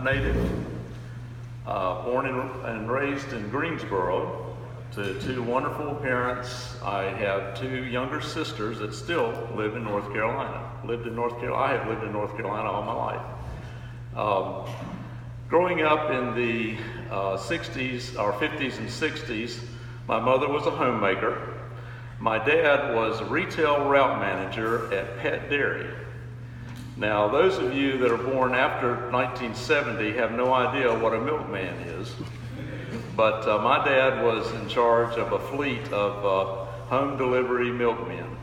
native, born and raised in Greensboro, to two wonderful parents. I have two younger sisters that still live in North Carolina. I have lived in North Carolina all my life. Growing up in the 60s, or 50s and 60s, my mother was a homemaker. My dad was a retail route manager at Pet Dairy. Now, those of you that are born after 1970 have no idea what a milkman is. But my dad was in charge of a fleet of home delivery milkmen.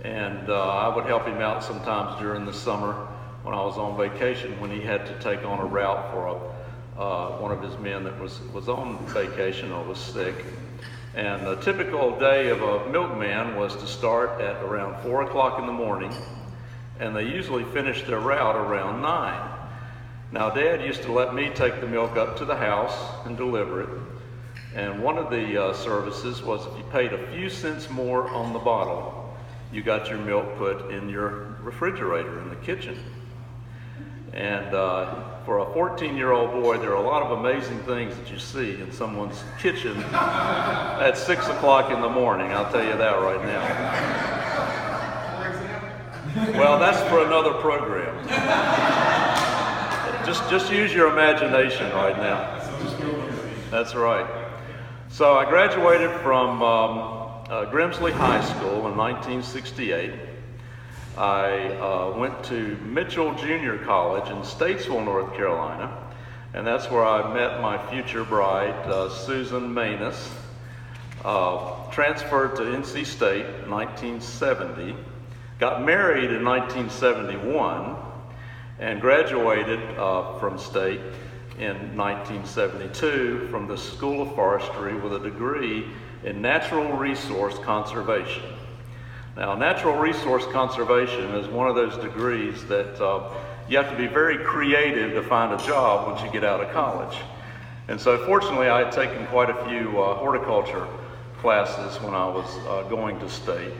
And I would help him out sometimes during the summer when I was on vacation, when he had to take on a route for one of his men that was on vacation or was sick. And a typical day of a milkman was to start at around 4 o'clock in the morning, and they usually finished their route around 9. Now, Dad used to let me take the milk up to the house and deliver it. And one of the services was if you paid a few cents more on the bottle, you got your milk put in your refrigerator in the kitchen. And for a 14-year-old boy, there are a lot of amazing things that you see in someone's kitchen at 6 o'clock in the morning. I'll tell you that right now. Well, that's for another program. Just use your imagination right now. That's right. So I graduated from Grimsley High School in 1968. I went to Mitchell Junior College in Statesville, North Carolina, and that's where I met my future bride, Susan Manus. Transferred to NC State in 1970, got married in 1971, and graduated from State in 1972 from the School of Forestry with a degree in Natural Resource Conservation. Now, Natural Resource Conservation is one of those degrees that you have to be very creative to find a job once you get out of college. And so fortunately, I had taken quite a few horticulture classes when I was going to State.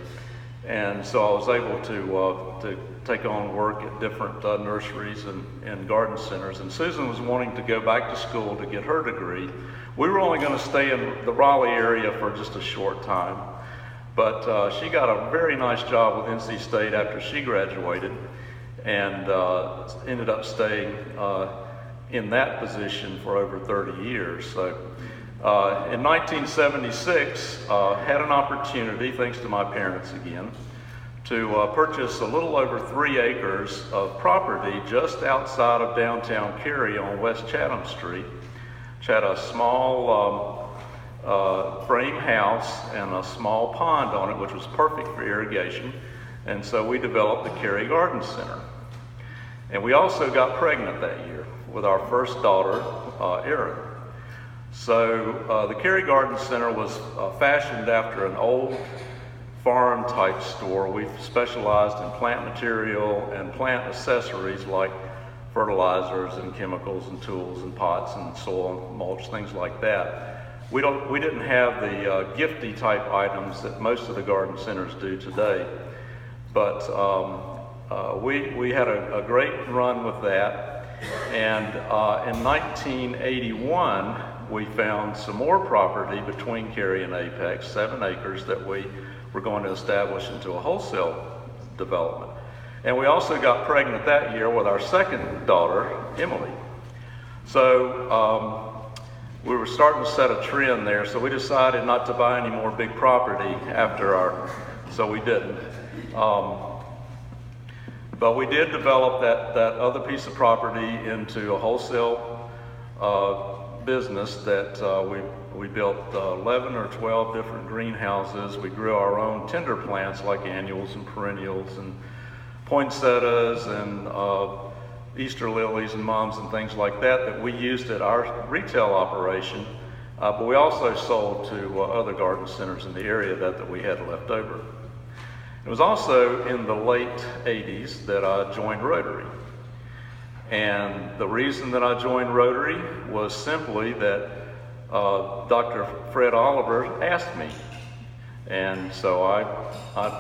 And so I was able to take on work at different nurseries and garden centers. And Susan was wanting to go back to school to get her degree. We were only going to stay in the Raleigh area for just a short time. But she got a very nice job with NC State after she graduated, and ended up staying in that position for over 30 years. So in 1976, had an opportunity, thanks to my parents again, to purchase a little over 3 acres of property just outside of downtown Cary on West Chatham Street, which had a small frame house and a small pond on it, which was perfect for irrigation. And so we developed the Cary Garden Center. And we also got pregnant that year with our first daughter, Erin. So the Cary Garden Center was fashioned after an old farm type store. We've specialized in plant material and plant accessories like fertilizers and chemicals and tools and pots and soil and mulch, things like that. We didn't have the gifty type items that most of the garden centers do today, but we had a great run with that. And in 1981, we found some more property between Cary and Apex, 7 acres, that we were going to establish into a wholesale development. And we also got pregnant that year with our second daughter, Emily. So we were starting to set a trend there, so we decided not to buy any more big property after so we didn't. But we did develop that other piece of property into a wholesale business that we built 11 or 12 different greenhouses. We grew our own tender plants like annuals and perennials and poinsettias and Easter lilies and mums and things like that we used at our retail operation, but we also sold to other garden centers in the area that we had left over. It was also in the late 80s that I joined Rotary. And the reason that I joined Rotary was simply that Dr. Fred Oliver asked me. And so I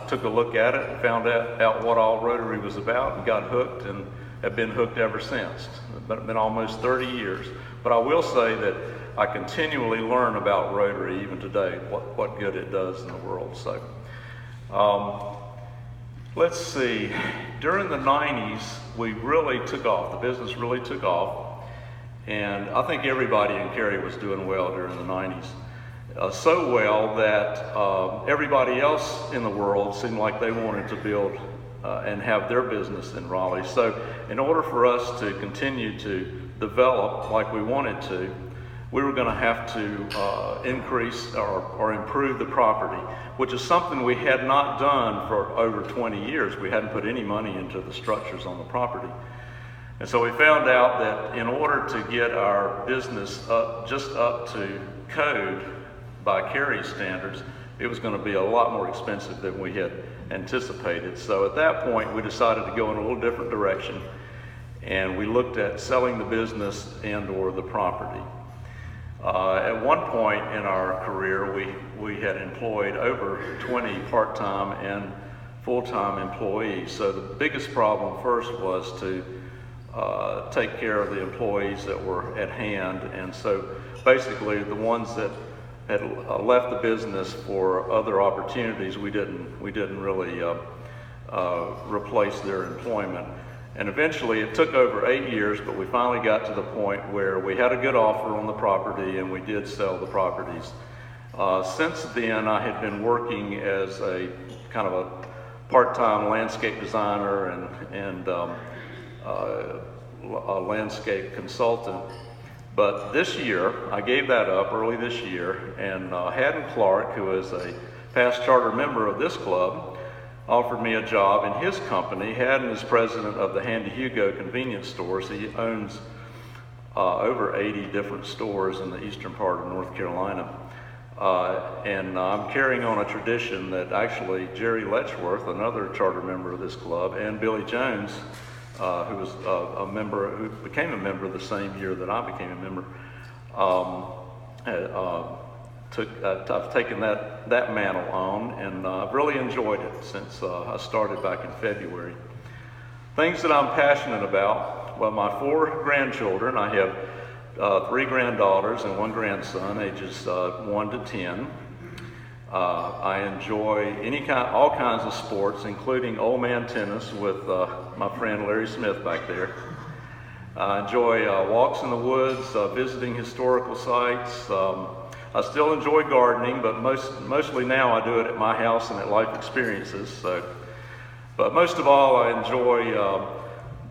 took a look at it and found out what all Rotary was about and got hooked and have been hooked ever since. It's been almost 30 years. But I will say that I continually learn about Rotary even today, what good it does in the world. So, let's see. During the 90s, we really took off. The business really took off. And I think everybody in Cary was doing well during the 90s. So well that everybody else in the world seemed like they wanted to build and have their business in Raleigh. So in order for us to continue to develop like we wanted to, we were going to have to increase or improve the property, which is something we had not done for over 20 years. We hadn't put any money into the structures on the property. And so we found out that in order to get our business just up to code by Cary standards, it was going to be a lot more expensive than we had anticipated. So at that point, we decided to go in a little different direction, and we looked at selling the business and or the property. At one point in our career, we had employed over 20 part-time and full-time employees. So the biggest problem first was to take care of the employees that were at hand. And so basically the ones that had left the business for other opportunities, we didn't really replace their employment. And eventually it took over 8 years, but we finally got to the point where we had a good offer on the property and we did sell the properties. Since then, I had been working as a kind of a part-time landscape designer and a landscape consultant. But this year, I gave that up early this year, and Haddon Clark, who is a past charter member of this club, offered me a job in his company. Haddon is president of the Handy Hugo convenience stores. He owns over 80 different stores in the eastern part of North Carolina. And I'm carrying on a tradition that actually Jerry Letchworth, another charter member of this club, and Billy Jones, who was who became a member the same year that I became a member, I've taken that mantle on, and I've really enjoyed it since I started back in February. Things that I'm passionate about, well, my 4 grandchildren. I have 3 granddaughters and 1 grandson, ages 1 to 10. I enjoy all kinds of sports, including old man tennis with my friend Larry Smith back there. I enjoy walks in the woods, visiting historical sites. I still enjoy gardening, but mostly now I do it at my house and at Life Experiences. But most of all, I enjoy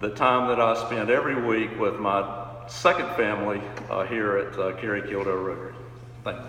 the time that I spend every week with my second family here at Cary-Kildaire Rotary. Thank you.